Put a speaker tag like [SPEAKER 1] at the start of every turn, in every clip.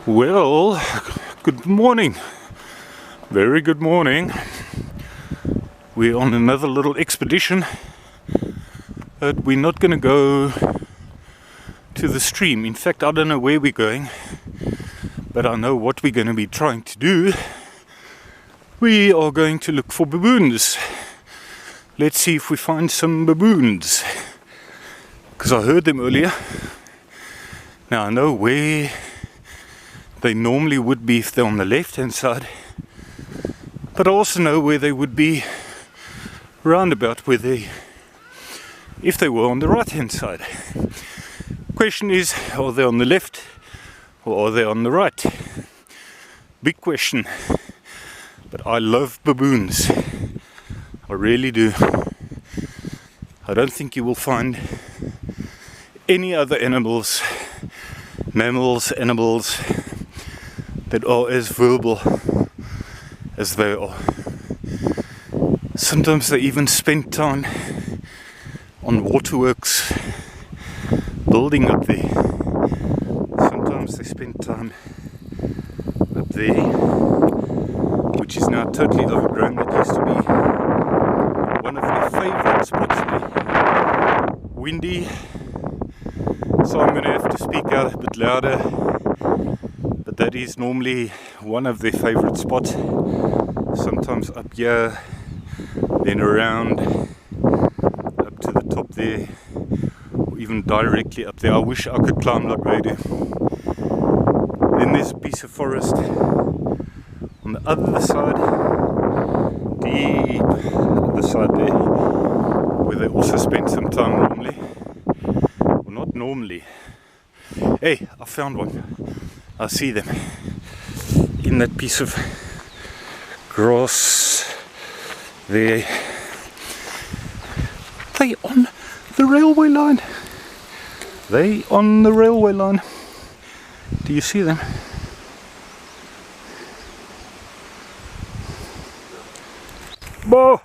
[SPEAKER 1] Well, good morning. Very good morning. We're on another little expedition, but we're not going to go to the stream. In fact, I don't know where we're going, but I know what we're going to be trying to do. We are going to look for baboons. Let's see if we find some baboons, because I heard them earlier. Now I know where they normally would be if they're on the left hand side, but I also know where they would be roundabout if they were on the right hand side. Question is, are they on the left or are they on the right? Big question. But I love baboons. I really do. I don't think you will find any other animals, mammals, animals that are as verbal as they are. Sometimes they even spend time on waterworks building up there. Sometimes they spend time up there, which is now totally overgrown. That used to be one of their favourite spots there. Windy, so I'm going to have to speak out a bit louder, but that is normally one of their favourite spots. Sometimes up here, then around up to the top there, or even directly up there. I wish I could climb like they do. Then there's a piece of forest on the other side, deep other side there, where they also spend some time normally. Well, not normally. Hey, I found one. I see them in that piece of grass there. They on the railway line. They on the railway line. Do you see them? Bo!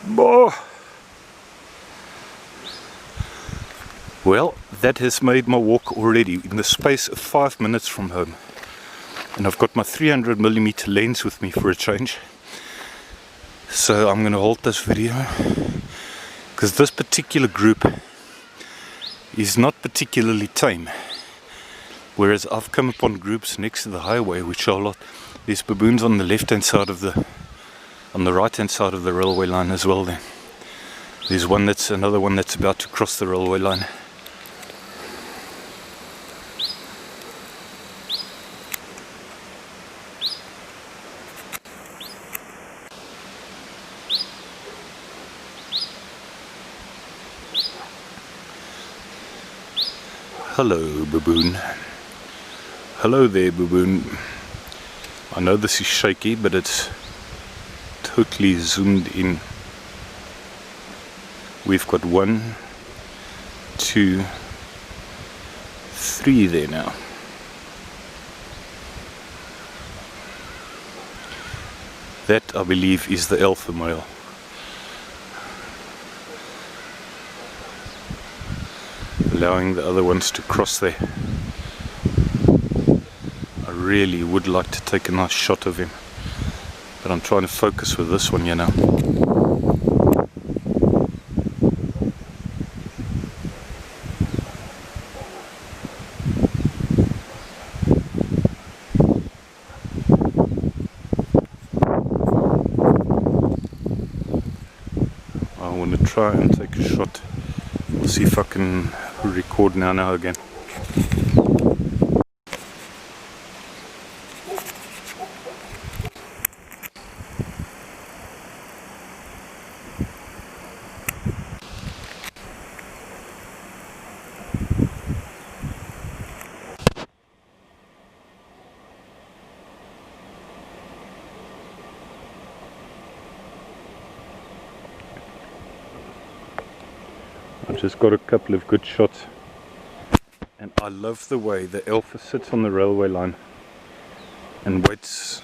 [SPEAKER 1] Bo! Well, that has made my walk already in the space of 5 minutes from home. And I've got my 300mm lens with me for a change. So I'm going to halt this video, because this particular group is not particularly tame. Whereas I've come upon groups next to the highway which are a lot. There's baboons on the left hand side of on the right hand side of the railway line as well then. There's another one that's about to cross the railway line. Hello, baboon. Hello there, baboon. I know this is shaky, but it's totally zoomed in. We've got 1, 2, 3 there now. That, I believe, is the alpha male. Allowing the other ones to cross there. I really would like to take a nice shot of him, but I'm trying to focus with this one, you know. I want to try and take a shot. We'll see if I can record now again. I've just got a couple of good shots, and I love the way the alpha sits on the railway line and waits.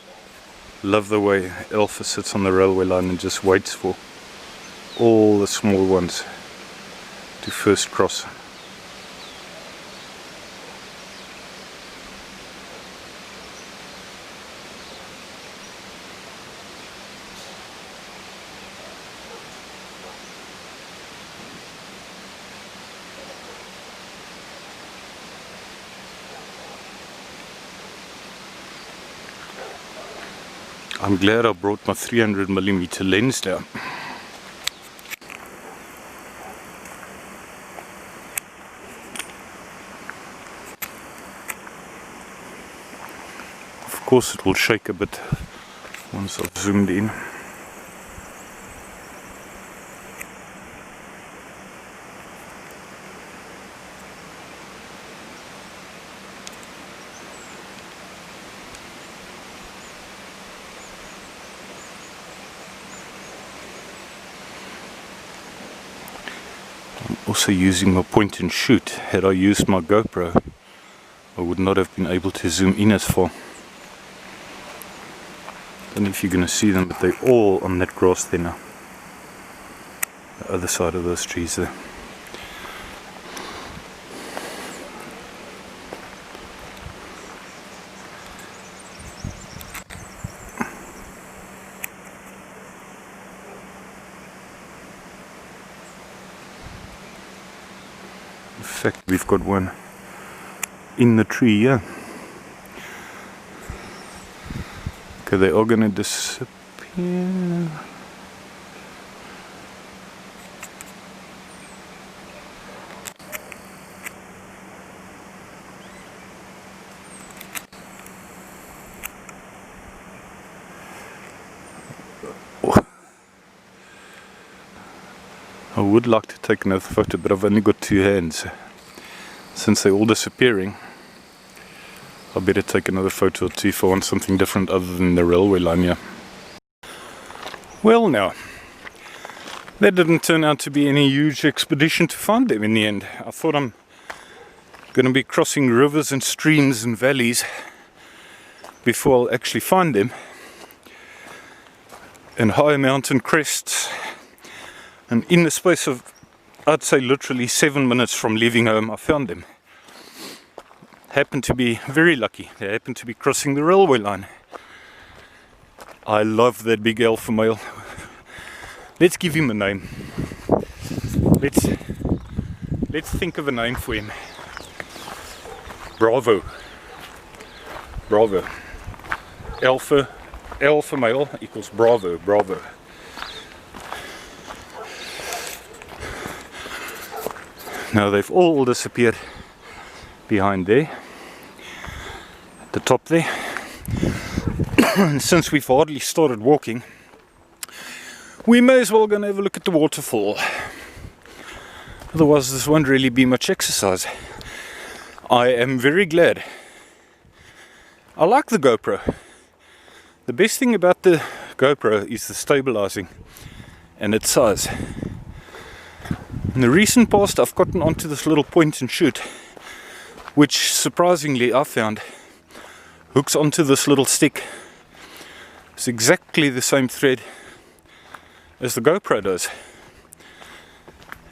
[SPEAKER 1] Love the way alpha sits on the railway line and just waits for all the small ones to first cross. I'm glad I brought my 300mm lens down. Of course it will shake a bit once I've zoomed in. Also using my point and shoot. Had I used my GoPro, I would not have been able to zoom in as far. Don't know if you're going to see them, but they're all on that grass there now. The other side of those trees there. In fact, we've got one in the tree here. Okay, they are gonna disappear. I would like to take another photo, but I've only got two hands. Since they're all disappearing, I better take another photo or two if I want something different other than the railway line here. Well now, that didn't turn out to be any huge expedition to find them in the end. I thought I'm going to be crossing rivers and streams and valleys before I'll actually find them. And high mountain crests. And in the space of, I'd say literally 7 minutes from leaving home, I found them. Happened to be very lucky. They happened to be crossing the railway line. I love that big alpha male. Let's give him a name. Let's think of a name for him. Bravo. Bravo. Alpha male equals Bravo. Bravo. Now they've all disappeared behind there, at the top there. And since we've hardly started walking, we may as well go and have a look at the waterfall. Otherwise this won't really be much exercise. I am very glad. I like the GoPro. The best thing about the GoPro is the stabilizing and its size. In the recent past I've gotten onto this little point and shoot, which surprisingly I found hooks onto this little stick. It's exactly the same thread as the GoPro does.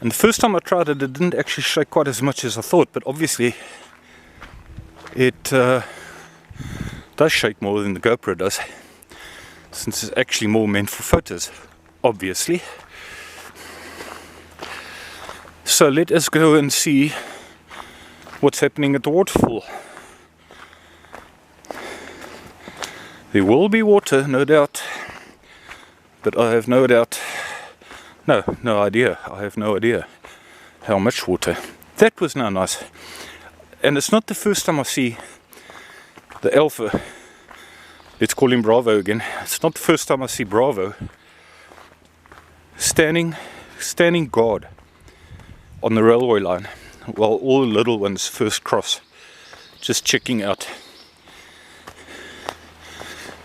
[SPEAKER 1] And the first time I tried it, it didn't actually shake quite as much as I thought, but obviously it does shake more than the GoPro does, since it's actually more meant for photos, obviously. So let us go and see what's happening at the waterfall. There will be water, no doubt, but I have no doubt, no idea, I have no idea how much water. That was now nice. And it's not the first time I see the alpha, let's call him Bravo again, it's not the first time I see Bravo standing guard on the railway line while all the little ones first cross, just checking out.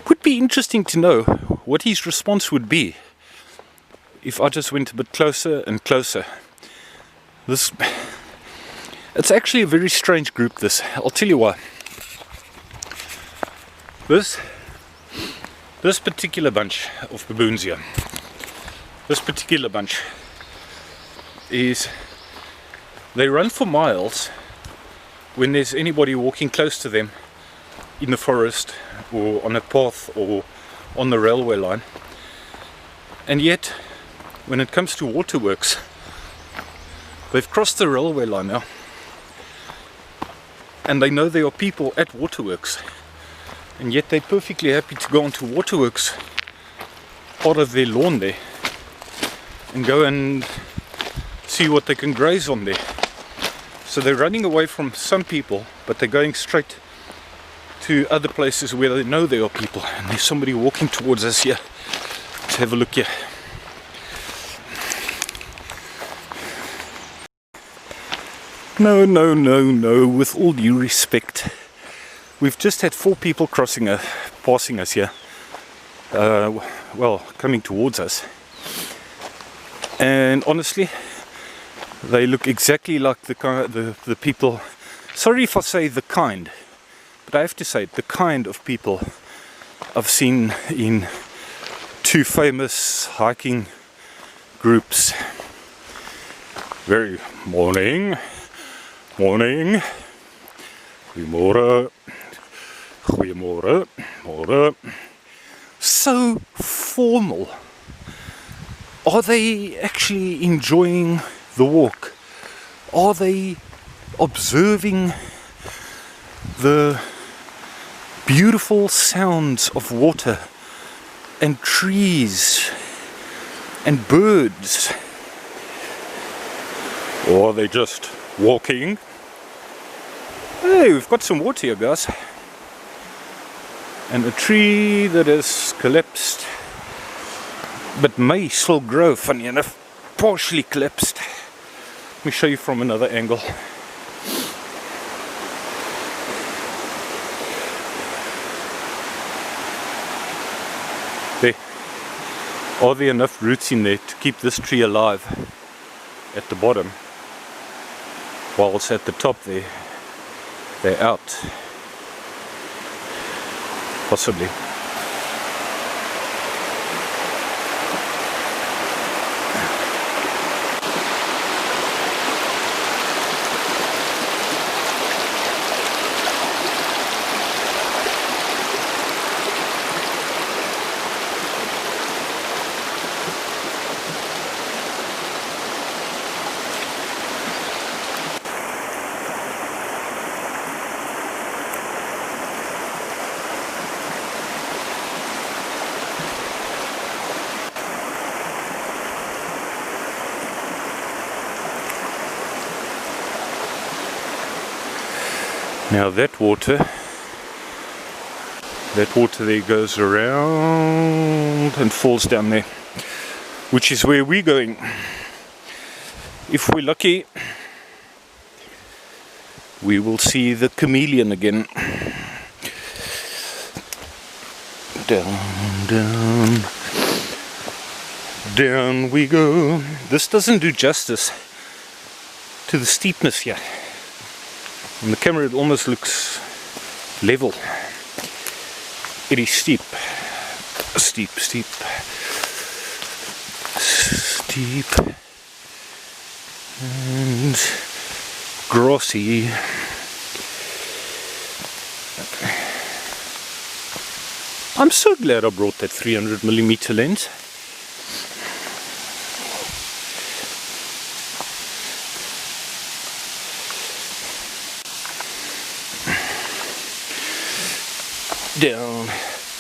[SPEAKER 1] Would be interesting to know what his response would be if I just went a bit closer and closer. It's actually a very strange group, this. I'll tell you why. This particular bunch of baboons here, this particular bunch is, they run for miles when there's anybody walking close to them in the forest or on a path or on the railway line. And yet, when it comes to waterworks, they've crossed the railway line now. And they know there are people at waterworks. And yet they're perfectly happy to go onto waterworks out of their lawn there and go and see what they can graze on there. So they're running away from some people, but they're going straight to other places where they know there are people. And there's somebody walking towards us here. Let's have a look here. No, no, no, no, with all due respect. We've just had 4 people passing us here. Well, coming towards us. And honestly, they look exactly like the people. Sorry if I say the kind, but I have to say the kind of people I've seen in 2 famous hiking groups. Very morning, goeiemorgen, goeiemorgen, morgen. So formal. Are they actually enjoying the walk? Are they observing the beautiful sounds of water and trees and birds? Or are they just walking? Hey, we've got some water here, guys. And a tree that has collapsed, but may still grow, funny enough, partially collapsed. Let me show you from another angle. There. Are there enough roots in there to keep this tree alive at the bottom, whilst at the top they're out? Possibly. Now that water there goes around and falls down there, which is where we're going. If we're lucky, we will see the chameleon again. Down, down, down we go. This doesn't do justice to the steepness here. On the camera it almost looks level. It is steep. Steep, steep. Steep. And grassy. I'm so glad I brought that 300mm lens. Down.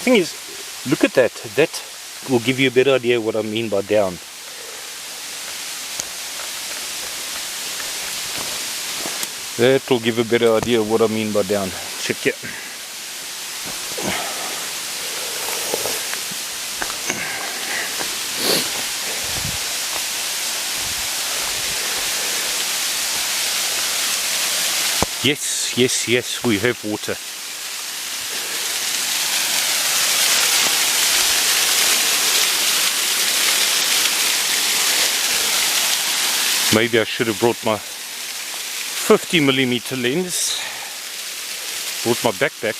[SPEAKER 1] Thing is, look at that. That will give you a better idea what I mean by down. That will give a better idea of what I mean by down. Check it. Yes, yes, yes, we have water. Maybe I should have brought my 50mm lens, brought my backpack.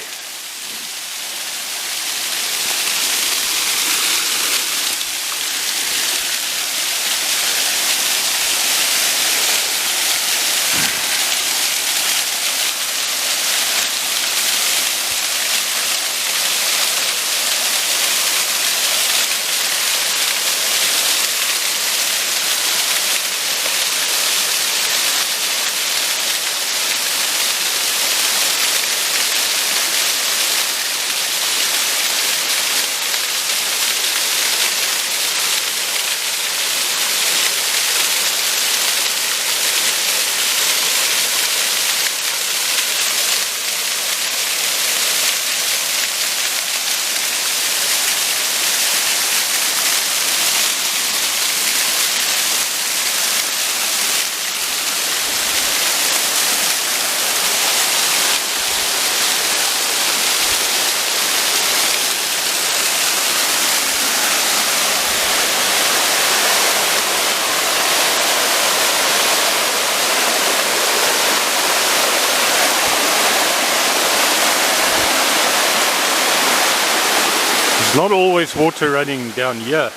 [SPEAKER 1] Not always water running down here.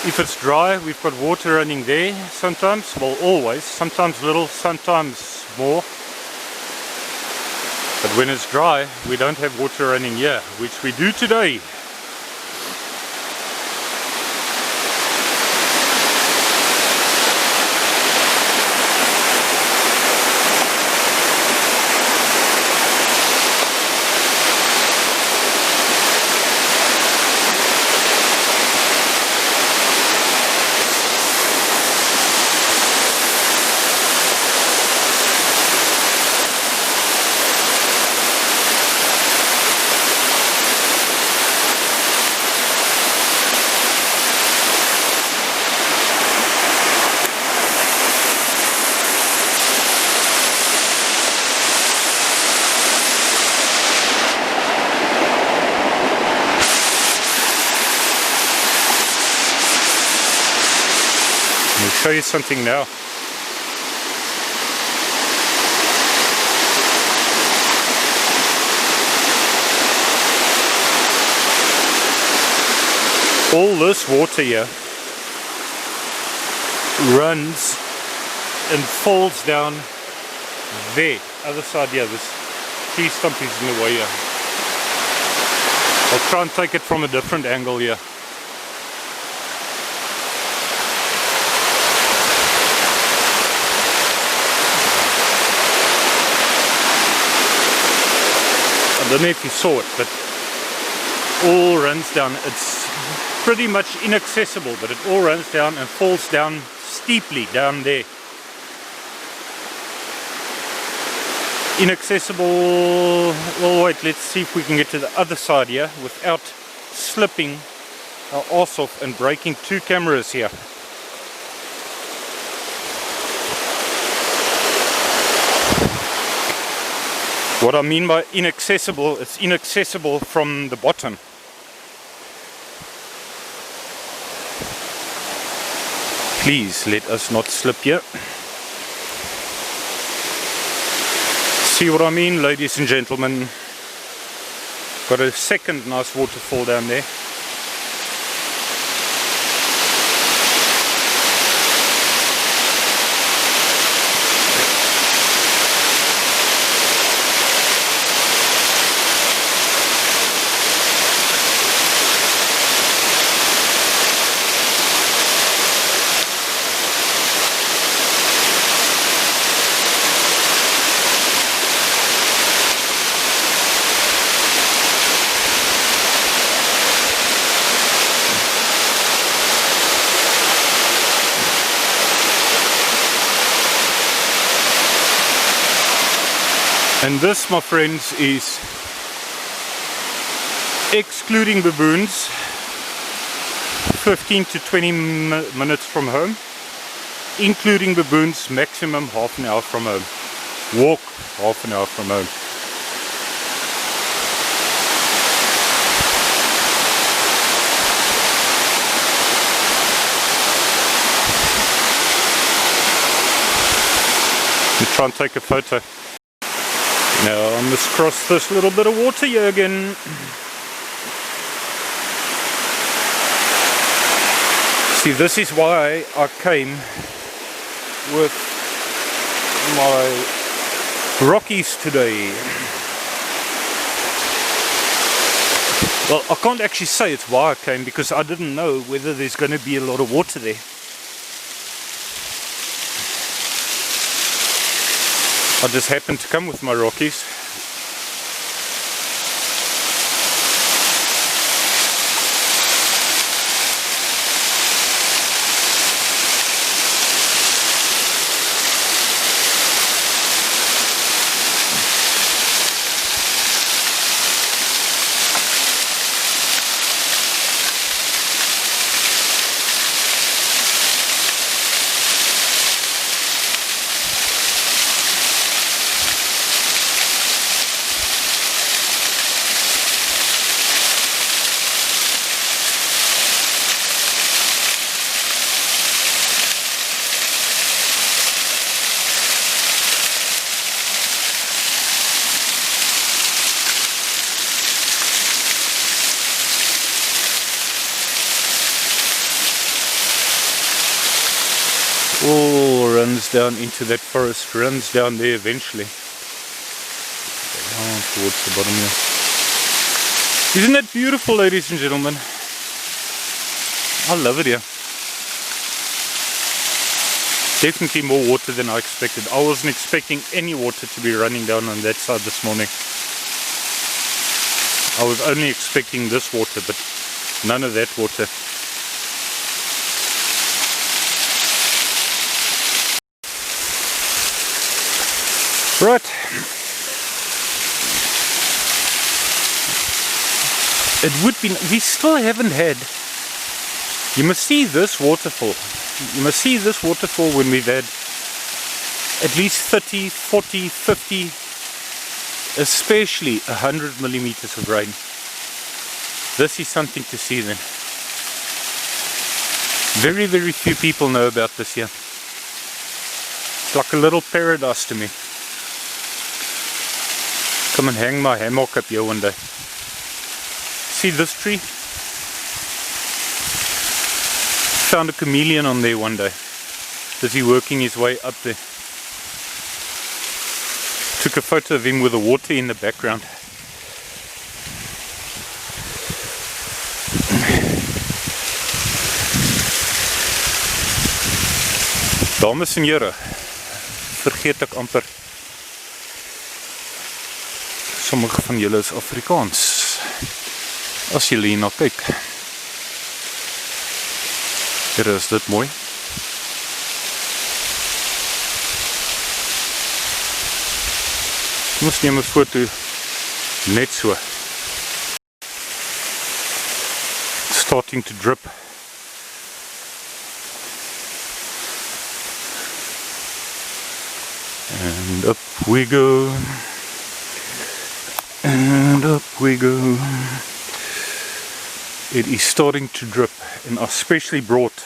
[SPEAKER 1] If it's dry, we've got water running there sometimes, well always, sometimes little, sometimes more. But when it's dry, we don't have water running here, which we do today. I'll show you something now. All this water here runs and falls down there, other side here. This tree stump is in the way here. I'll try and take it from a different angle here. I don't know if you saw it, but all runs down. It's pretty much inaccessible, but it all runs down and falls down steeply down there. Inaccessible. Well, wait, let's see if we can get to the other side here without slipping our arse off and breaking two cameras here. What I mean by inaccessible, it's inaccessible from the bottom. Please let us not slip here. See what I mean, ladies and gentlemen? Got a second nice waterfall down there. And this, my friends, is excluding baboons, 15 to 20 minutes from home, including baboons, maximum half an hour from home. Walk half an hour from home. Let me try and take a photo. Now I must cross this little bit of water here again. See, this is why I came with my Rockies today. Well, I can't actually say it's why I came, because I didn't know whether there's going to be a lot of water there. I just happened to come with my Rockies. down into that forest, runs down there eventually. Down towards the bottom here. Isn't that beautiful, ladies and gentlemen? I love it here. Definitely more water than I expected. I wasn't expecting any water to be running down on that side this morning. I was only expecting this water, but none of that water. Right. It would be, we still haven't had, you must see this waterfall. You must see this waterfall when we've had at least 30, 40, 50, especially 100 millimeters of rain. This is something to see then. Very, very few people know about this here. It's like a little paradise to me. Come and hang my hammock up here one day. See this tree? Found a chameleon on there one day. Busy working his way up there. Took a photo of him with the water in the background. Dames en here, vergeet ek amper. Sommige van julle is Afrikaans. As julle hierna kyk. Hier is dit mooi. Kom ons neem 'n foto net so. It's starting to drip. And up we go. And up we go. It is starting to drip, and I specially brought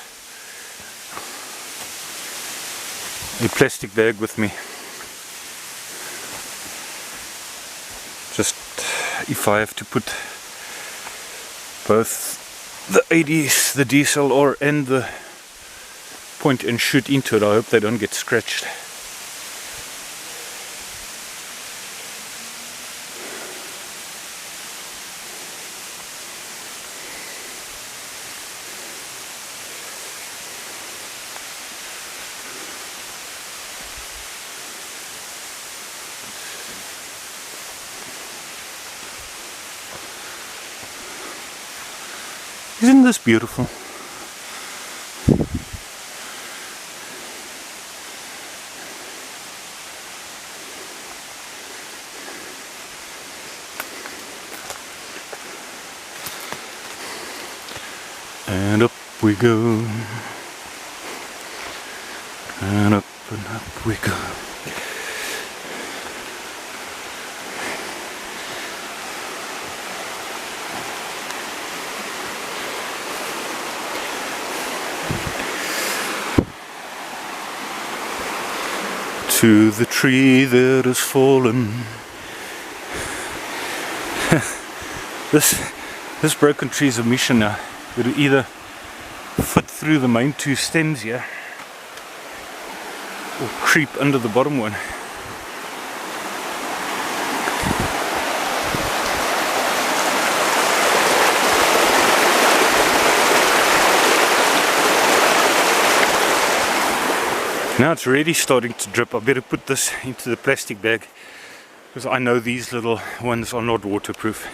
[SPEAKER 1] a plastic bag with me. Just if I have to put both the 80s, the DSLR and the point and shoot into it, I hope they don't get scratched. Isn't this beautiful? And up we go. And up we go. To the tree that has fallen. This broken tree is a mission now. It'll either fit through the main two stems here or creep under the bottom one. Now it's really starting to drip. I better put this into the plastic bag because I know these little ones are not waterproof.